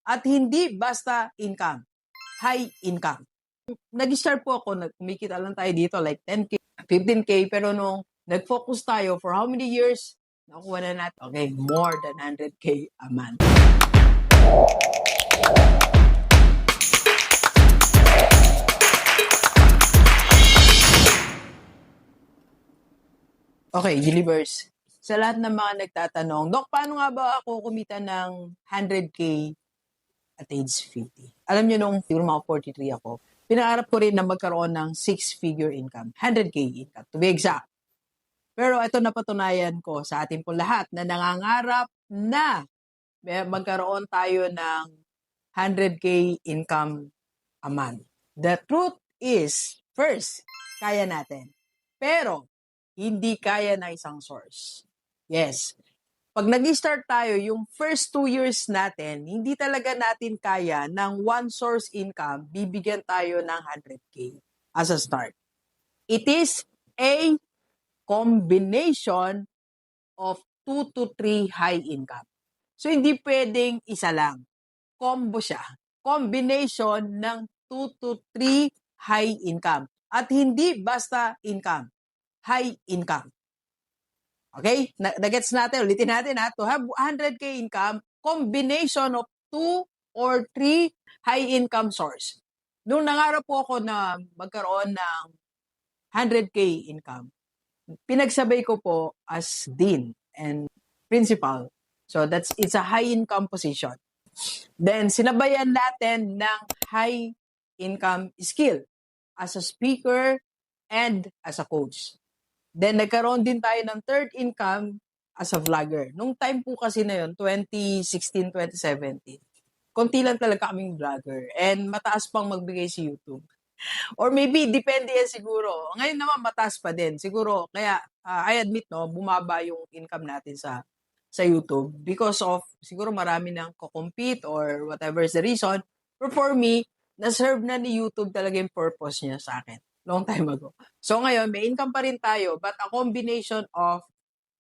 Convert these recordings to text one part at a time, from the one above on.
At hindi basta income, high income. Nag-start po ako, kumikita lang tayo dito like 10K, 15K, pero nung nag-focus tayo for how many years, nakuha na natin, okay, more than 100K a month. Okay, universe. Sa lahat ng mga nagtatanong, Dok, paano nga ba ako kumita ng 100K at age 50? Alam niyo, nung siguro mga 43 ako, pinangarap ko rin na magkaroon ng 6-figure income, 100K income, to be exact. Pero ito napatunayan ko sa ating po lahat na nangangarap na magkaroon tayo ng 100K income a month. The truth is, first, kaya natin. Pero, hindi kaya na isang source. Yes. Pag nag-start tayo, yung first 2 years natin, hindi talaga natin kaya ng one source income, bibigyan tayo ng 100K as a start. It is a combination of 2 to 3 high income. So, hindi pwedeng isa lang. Combo siya. Combination ng 2 to 3 high income. At hindi basta income. High income. Okay? Nagets natin. Ulitin natin ha. To have 100K income, combination of 2 or 3 high income source. Nung nangarap po ako na magkaroon ng 100K income, pinagsabay ko po as dean and principal. So it's a high income position. Then sinabayan natin ng high income skill as a speaker and as a coach. Then nagkaroon din tayo ng third income as a vlogger. Nung time po kasi na yun, 2016, 2017, konti lang talaga kaming vlogger and mataas pang magbigay si YouTube. Or maybe, depende yan siguro. Ngayon naman, mataas pa din. Siguro, kaya, I admit, no, bumaba yung income natin sa YouTube because of, siguro marami nang ko-compete or whatever is the reason. But for me, na-serve na ni YouTube talaga yung purpose niya sa akin. Long time ago. So ngayon, may income pa rin tayo, but a combination of,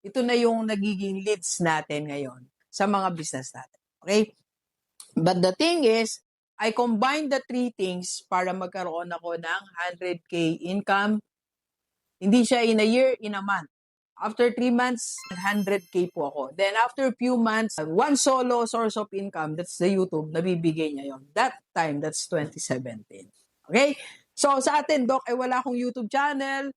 ito na yung nagiging leads natin ngayon sa mga business natin. Okay? But the thing is, I combined the 3 things para magkaroon ako ng 100K income. Hindi siya in a year, in a month. After 3 months, 100K po ako. Then after a few months, one solo source of income, that's the YouTube, nabibigay niya yon. That time, that's 2017. Okay? So sa atin, Doc, ay wala akong YouTube channel.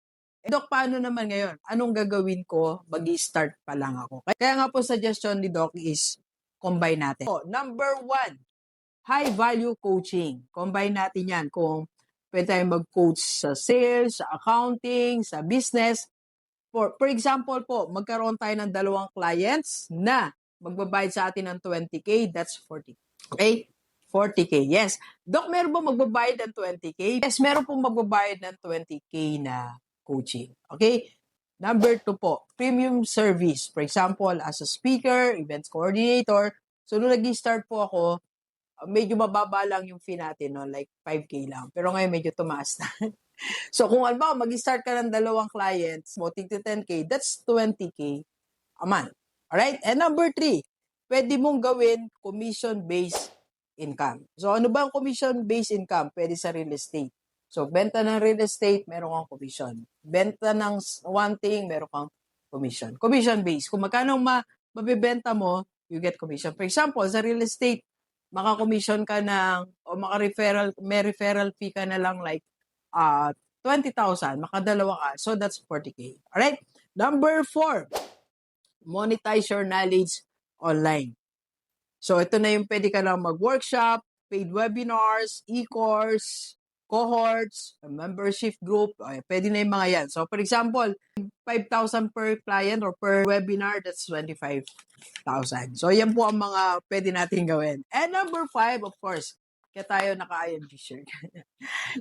Doc, paano naman ngayon? Anong gagawin ko? Mag-start pa lang ako. Kaya nga po suggestion ni Doc is combine natin. So, number 1, high value coaching. Combine natin yan kung pwede tayong mag-coach sa sales, sa accounting, sa business. For example po, magkaroon tayo ng 2 clients na magbabayad sa atin ng 20K, that's 40K. Okay? 40K, yes. Doc, meron ba magbabayad ng 20K? Yes, meron pong magbabayad ng 20K na coaching. Okay? Number 2 po, premium service. For example, as a speaker, events coordinator. So, nung nag-start po ako, medyo mababa lang yung fee natin, no? Like 5K lang. Pero ngayon medyo tumaas na. So, kung alam mo, mag-start ka ng 2 clients, mo to 10K, that's 20K a month. Alright? And number 3, pwede mong gawin commission-based income. So, ano ba ang commission-based income? Pwede sa real estate. So, benta ng real estate, meron kang commission. Benta ng one thing, meron kang commission. Commission-based. Kung magkano mabibenta mo, you get commission. For example, sa real estate, maka-commission ka ng, o may referral fee ka na lang like 20,000, makadalawa ka. So, that's 40K. Alright? Number 4, monetize your knowledge online. So, ito na yung pwede ka lang mag-workshop, paid webinars, e-course, cohorts, membership group, pwede na yung mga yan. So, for example, 5,000 per client or per webinar, that's 25,000. So, yan po ang mga pwede natin gawin. And number 5, of course, kaya tayo naka-IMG shirt.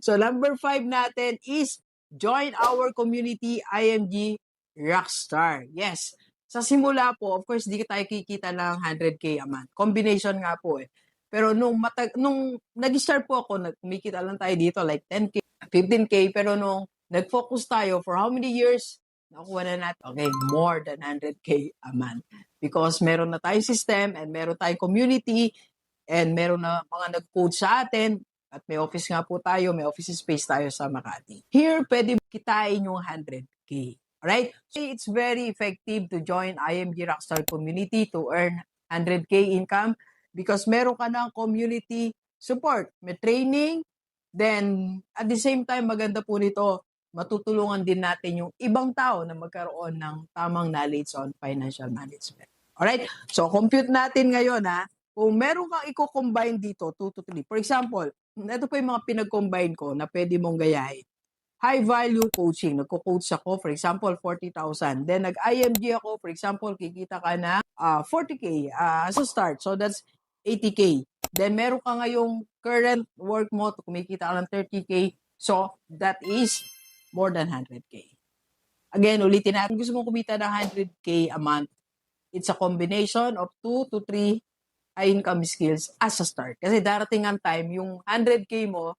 So, number 5 natin is join our community, IMG Rockstar. Yes. Sa simula po, of course, di tayo kikita ng 100K a month. Combination nga po eh. Pero nung nag-start po ako, kumikita lang tayo dito like 10K, 15K. Pero nung nag-focus tayo for how many years, nakuha na natin, okay, more than 100K a month. Because meron na tayong system and meron tayong community. And meron na mga nag-coach sa atin at may office nga po tayo, may office space tayo sa Makati. Here, pwede kitain yung 100K. Alright? So, it's very effective to join IMG Rockstar community to earn 100K income because meron ka ng community support. May training, then at the same time, maganda po nito, matutulungan din natin yung ibang tao na magkaroon ng tamang knowledge on financial management. Alright? So, compute natin ngayon kung meron kang i-combine dito, 2 to 3. For example, ito po yung mga pinag-combine ko na pwede mong gayahin. High value coaching. Nagko-coach ako, for example, 40,000. Then nag-IMG ako, for example, kikita ka na 40K as a start. So that's 80K. Then meron ka ngayong current work mo, kumikita ka ng 30K. So that is more than 100K. Again, ulitin natin. Gusto mong kumita ng 100K a month. It's a combination of 2 to 3 high income skills as a start. Kasi darating ang time, yung 100K mo,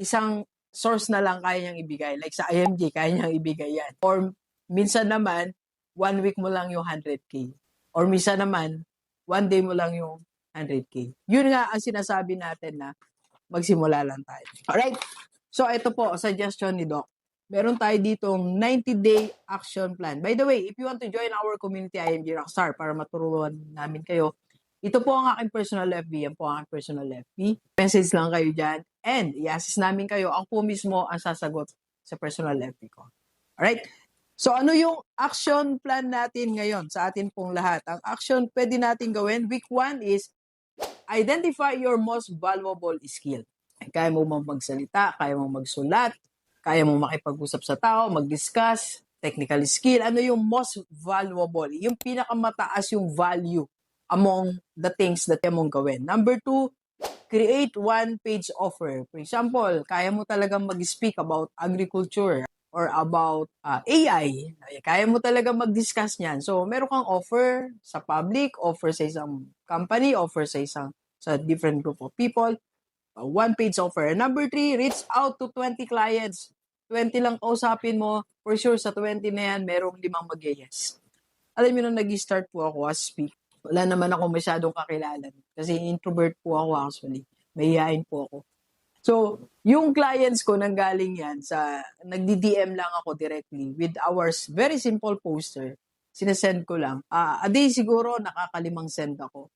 isang source na lang kaya niyang ibigay. Like sa IMG, kaya niyang ibigay yan. Or minsan naman, 1 week mo lang yung 100K. Or minsan naman, 1 day mo lang yung 100K. Yun nga ang sinasabi natin na magsimula lang tayo. Alright? So, ito po, suggestion ni Doc. Meron tayo ditong 90-day action plan. By the way, if you want to join our community IMG Rockstar para maturuan namin kayo, ito po ang aking personal FB. Yan po ang aking personal FB. Message lang kayo dyan. And i-assist namin kayo. Ang po mismo ang sasagot sa personal FB ko. Alright? So ano yung action plan natin ngayon sa atin pong lahat? Ang action pwede natin gawin. Week 1 is identify your most valuable skill. Kaya mo magsalita, kaya mo magsulat, kaya mo makipag-usap sa tao, mag-discuss, technical skill. Ano yung most valuable? Yung pinakamataas yung value among the things that mong gawin. Number 2, create one-page offer. For example, kaya mo talagang mag-speak about agriculture or about AI. Kaya mo talagang mag-discuss niyan. So, meron kang offer sa public, offer sa isang company, offer sa different group of people. One-page offer. Number 3, reach out to 20 clients. 20 lang kausapin mo. For sure, sa 20 na yan, merong 5 mag-yes. Alam mo nung nag-start po ako as speak, wala naman ako masyadong kakilala. Kasi introvert po ako actually. Mahihain po ako. So, yung clients ko nanggaling yan sa, nagdi-DM lang ako directly with our very simple poster. Sinesend ko lang. A day siguro, nakakalimang send ako.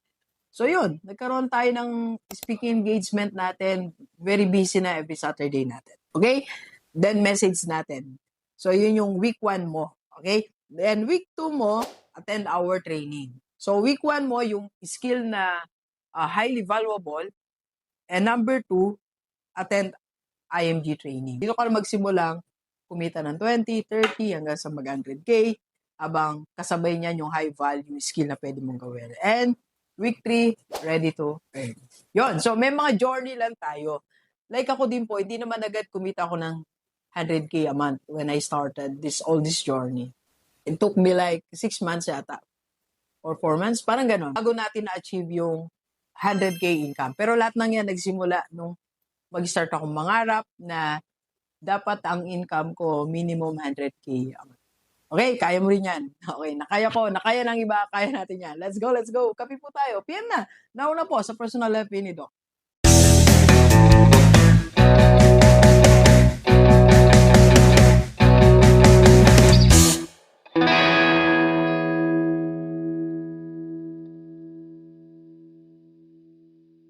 So, yun. Nagkaroon tayo ng speaking engagement natin. Very busy na every Saturday natin. Okay? Then, message natin. So, yun yung week 1 mo. Okay? Then, week 2 mo, attend our training. So, week 1 mo, yung skill na highly valuable. And number 2, attend IMG training. Dito ka na magsimulang kumita ng 20, 30, hanggang sa mag-100K, habang kasabay niyan yung high value skill na pwede mong gawin. And week 3, ready to earn. Yun. So, may mga journey lang tayo. Like ako din po, hindi naman agad kumita ako ng 100K a month when I started all this journey. It took me like 6 months yata or 4 months, parang ganon. Bago natin na-achieve yung 100K income. Pero lahat ng yan nagsimula nung mag-start akong mangarap na dapat ang income ko minimum 100K. Okay, kaya mo rin yan. Okay, nakaya ko, nakaya ng iba, kaya natin yan. Let's go, let's go. Kape po tayo. PM na. Nauna po sa personal FB ni Doc.